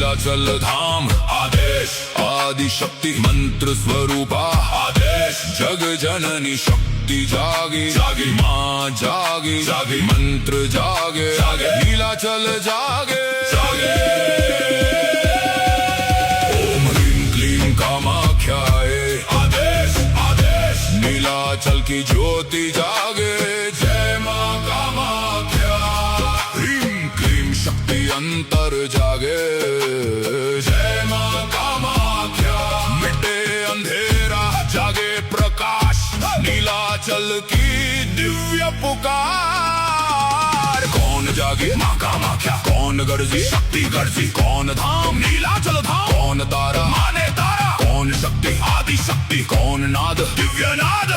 नीलाचल धाम आदेश, आदि शक्ति मंत्र स्वरूपा आदेश, जग जननी शक्ति जागी जागी, माँ जागी जागी, मंत्र जागे जागे, नीलाचल जागे जागे। ओम ह्रीं क्लीं कामाख्याय आदेश आदेश, नीलाचल की ज्योति जागे, जय माँ कामाख्या। ह्रीं क्लीं शक्ति अंतर जागे, जय माँ कामाख्या। मिटे अंधेरा जागे प्रकाश, नीलाचल की दिव्य पुकार। कौन जागे माँ कामाख्या, कौन गर्जी शक्ति गर्जी, कौन धाम नीलाचल धाम, कौन तारा माने तारा, कौन शक्ति आदि शक्ति, कौन नाद दिव्य नाद।